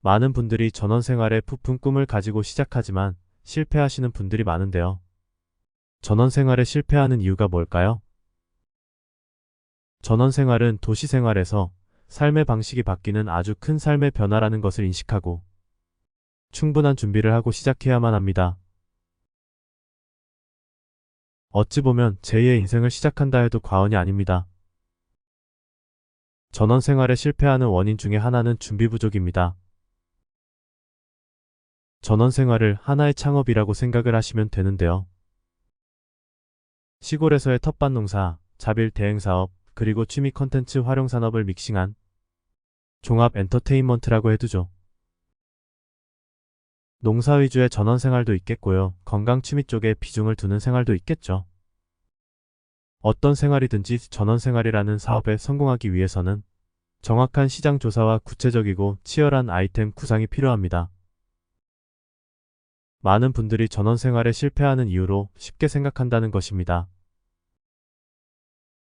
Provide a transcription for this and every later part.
많은 분들이 전원생활의 부푼 꿈을 가지고 시작하지만 실패하시는 분들이 많은데요. 전원생활에 실패하는 이유가 뭘까요? 전원생활은 도시생활에서 삶의 방식이 바뀌는 아주 큰 삶의 변화라는 것을 인식하고 충분한 준비를 하고 시작해야만 합니다. 어찌 보면 제2의 인생을 시작한다 해도 과언이 아닙니다. 전원생활에 실패하는 원인 중에 하나는 준비 부족입니다. 전원생활을 하나의 창업이라고 생각을 하시면 되는데요. 시골에서의 텃밭 농사, 자빌 대행사업, 그리고 취미 컨텐츠 활용 산업을 믹싱한 종합 엔터테인먼트라고 해두죠. 농사 위주의 전원생활도 있겠고요. 건강 취미 쪽에 비중을 두는 생활도 있겠죠. 어떤 생활이든지 전원생활이라는 사업에 성공하기 위해서는 정확한 시장 조사와 구체적이고 치열한 아이템 구상이 필요합니다. 많은 분들이 전원생활에 실패하는 이유로 쉽게 생각한다는 것입니다.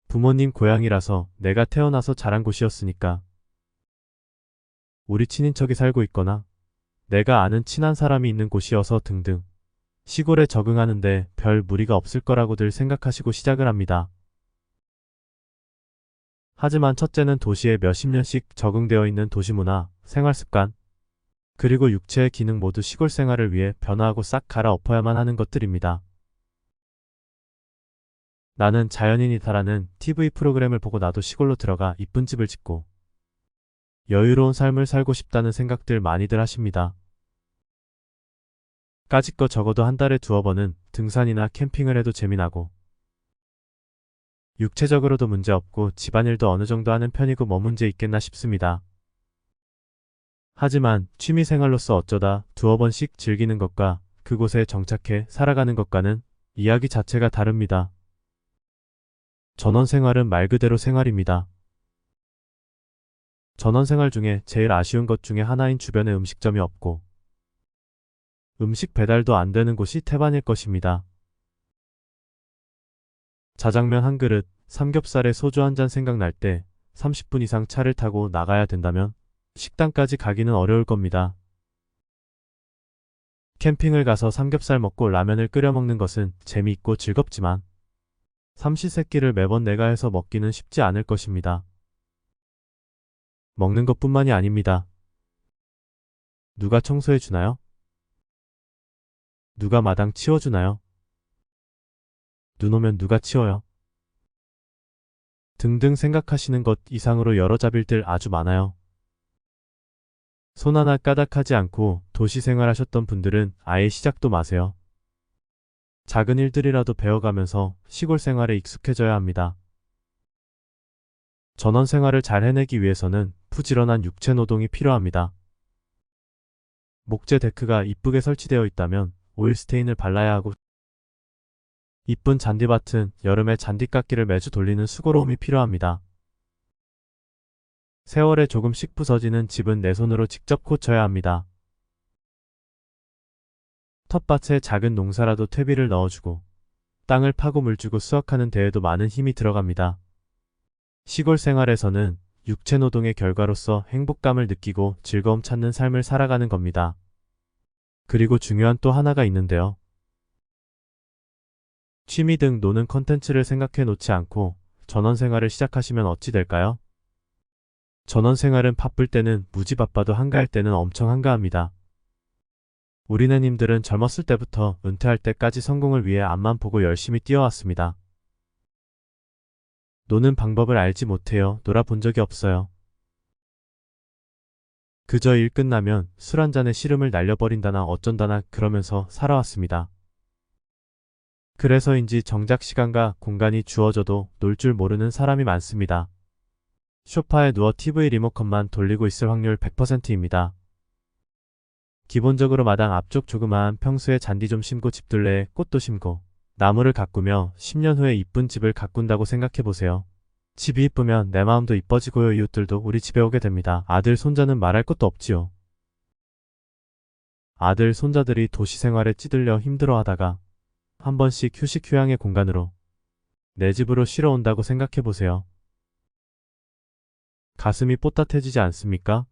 부모님 고향이라서, 내가 태어나서 자란 곳이었으니까, 우리 친인척이 살고 있거나 내가 아는 친한 사람이 있는 곳이어서 등등, 시골에 적응하는데 별 무리가 없을 거라고들 생각하시고 시작을 합니다. 하지만 첫째는 도시에 몇십 년씩 적응되어 있는 도시문화, 생활습관, 그리고 육체의 기능 모두 시골 생활을 위해 변화하고 싹 갈아엎어야만 하는 것들입니다. 나는 자연인이다라는 TV 프로그램을 보고 나도 시골로 들어가 이쁜 집을 짓고 여유로운 삶을 살고 싶다는 생각들 많이들 하십니다. 까짓거 적어도 한 달에 2-3번은 등산이나 캠핑을 해도 재미나고 육체적으로도 문제없고 집안일도 어느 정도 하는 편이고 뭐 문제 있겠나 싶습니다. 하지만 취미생활로서 어쩌다 2-3번씩 즐기는 것과 그곳에 정착해 살아가는 것과는 이야기 자체가 다릅니다. 전원생활은 말 그대로 생활입니다. 전원생활 중에 제일 아쉬운 것 중에 하나인 주변에 음식점이 없고 음식 배달도 안 되는 곳이 태반일 것입니다. 자장면 한 그릇, 삼겹살에 소주 한 잔 생각날 때 30분 이상 차를 타고 나가야 된다면 식당까지 가기는 어려울 겁니다. 캠핑을 가서 삼겹살 먹고 라면을 끓여 먹는 것은 재미있고 즐겁지만 삼시세끼를 매번 내가 해서 먹기는 쉽지 않을 것입니다. 먹는 것뿐만이 아닙니다. 누가 청소해 주나요? 누가 마당 치워주나요? 눈 오면 누가 치워요? 등등 생각하시는 것 이상으로 여러 잡일들 아주 많아요. 손 하나 까닥하지 않고 도시 생활하셨던 분들은 아예 시작도 마세요. 작은 일들이라도 배워가면서 시골 생활에 익숙해져야 합니다. 전원 생활을 잘 해내기 위해서는 부지런한 육체 노동이 필요합니다. 목재 데크가 이쁘게 설치되어 있다면 오일 스테인을 발라야 하고 이쁜 잔디밭은 여름에 잔디깎기를 매주 돌리는 수고로움이 필요합니다. 세월에 조금씩 부서지는 집은 내 손으로 직접 고쳐야 합니다. 텃밭에 작은 농사라도 퇴비를 넣어주고 땅을 파고 물주고 수확하는 데에도 많은 힘이 들어갑니다. 시골 생활에서는 육체 노동의 결과로서 행복감을 느끼고 즐거움 찾는 삶을 살아가는 겁니다. 그리고 중요한 또 하나가 있는데요. 취미 등 노는 컨텐츠를 생각해 놓지 않고 전원생활을 시작하시면 어찌 될까요? 전원생활은 바쁠 때는 무지 바빠도 한가할 때는 엄청 한가합니다. 우리네님들은 젊었을 때부터 은퇴할 때까지 성공을 위해 앞만 보고 열심히 뛰어왔습니다. 노는 방법을 알지 못해요. 놀아본 적이 없어요. 그저 일 끝나면 술 한 잔에 시름을 날려버린다나 어쩐다나 그러면서 살아왔습니다. 그래서인지 정작 시간과 공간이 주어져도 놀 줄 모르는 사람이 많습니다. 소파에 누워 TV 리모컨만 돌리고 있을 확률 100%입니다. 기본적으로 마당 앞쪽 조그마한 평수에 잔디 좀 심고 집둘레에 꽃도 심고 나무를 가꾸며 10년 후에 이쁜 집을 가꾼다고 생각해보세요. 집이 이쁘면 내 마음도 이뻐지고요. 이웃들도 우리 집에 오게 됩니다. 아들, 손자는 말할 것도 없지요. 아들, 손자들이 도시 생활에 찌들려 힘들어하다가 한 번씩 휴식 휴양의 공간으로 내 집으로 쉬러 온다고 생각해보세요. 가슴이 뽀тат해지지 않습니까?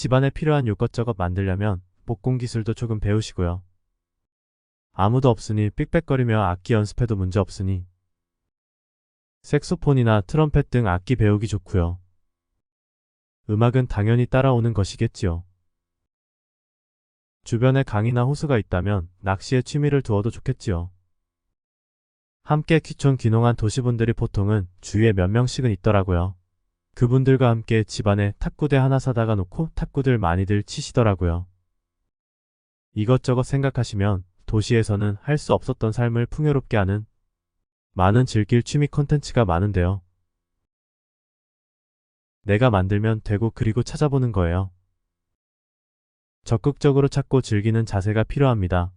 집안에 필요한 요것저것 만들려면 목공 기술도 조금 배우시고요. 아무도 없으니 삑빽거리며 악기 연습해도 문제 없으니 색소폰이나 트럼펫 등 악기 배우기 좋고요. 음악은 당연히 따라오는 것이겠지요. 주변에 강이나 호수가 있다면 낚시에 취미를 두어도 좋겠지요. 함께 귀촌 귀농한 도시분들이 보통은 주위에 몇 명씩은 있더라고요. 그분들과 함께 집안에 탁구대 하나 사다가 놓고 탁구들 많이들 치시더라고요. 이것저것 생각하시면 도시에서는 할 수 없었던 삶을 풍요롭게 하는 많은 즐길 취미 콘텐츠가 많은데요. 내가 만들면 되고 그리고 찾아보는 거예요. 적극적으로 찾고 즐기는 자세가 필요합니다.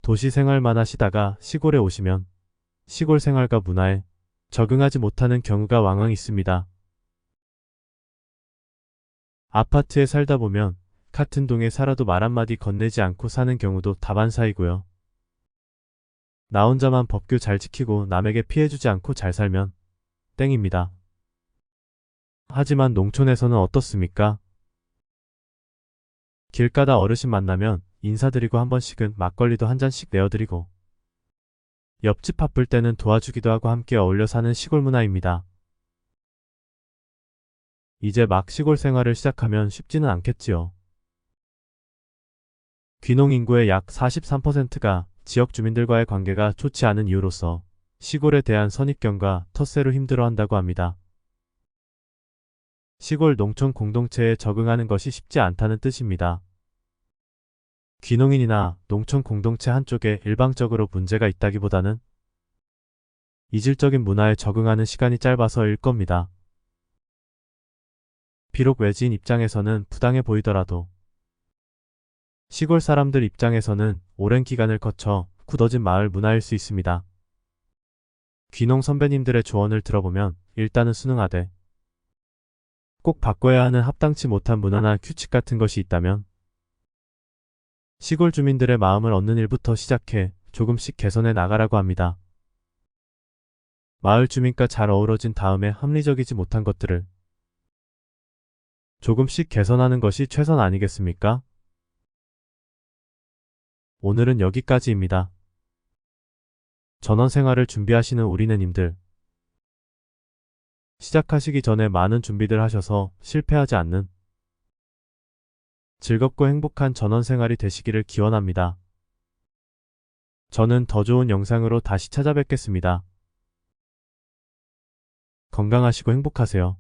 도시 생활만 하시다가 시골에 오시면 시골 생활과 문화에 적응하지 못하는 경우가 왕왕 있습니다. 아파트에 살다 보면 같은 동에 살아도 말 한마디 건네지 않고 사는 경우도 다반사이고요. 나 혼자만 법규 잘 지키고 남에게 피해주지 않고 잘 살면 땡입니다. 하지만 농촌에서는 어떻습니까? 길 가다 어르신 만나면 인사드리고 한 번씩은 막걸리도 한 잔씩 내어드리고 옆집 바쁠 때는 도와주기도 하고 함께 어울려 사는 시골 문화입니다. 이제 막 시골 생활을 시작하면 쉽지는 않겠지요. 귀농 인구의 약 43%가 지역 주민들과의 관계가 좋지 않은 이유로서 시골에 대한 선입견과 텃세로 힘들어한다고 합니다. 시골 농촌 공동체에 적응하는 것이 쉽지 않다는 뜻입니다. 귀농인이나 농촌 공동체 한쪽에 일방적으로 문제가 있다기보다는 이질적인 문화에 적응하는 시간이 짧아서일 겁니다. 비록 외지인 입장에서는 부당해 보이더라도 시골 사람들 입장에서는 오랜 기간을 거쳐 굳어진 마을 문화일 수 있습니다. 귀농 선배님들의 조언을 들어보면 일단은 순응하되 꼭 바꿔야 하는 합당치 못한 문화나 규칙 같은 것이 있다면 시골 주민들의 마음을 얻는 일부터 시작해 조금씩 개선해 나가라고 합니다. 마을 주민과 잘 어우러진 다음에 합리적이지 못한 것들을 조금씩 개선하는 것이 최선 아니겠습니까? 오늘은 여기까지입니다. 전원 생활을 준비하시는 우리네님들, 시작하시기 전에 많은 준비들 하셔서 실패하지 않는 즐겁고 행복한 전원 생활이 되시기를 기원합니다. 저는 더 좋은 영상으로 다시 찾아뵙겠습니다. 건강하시고 행복하세요.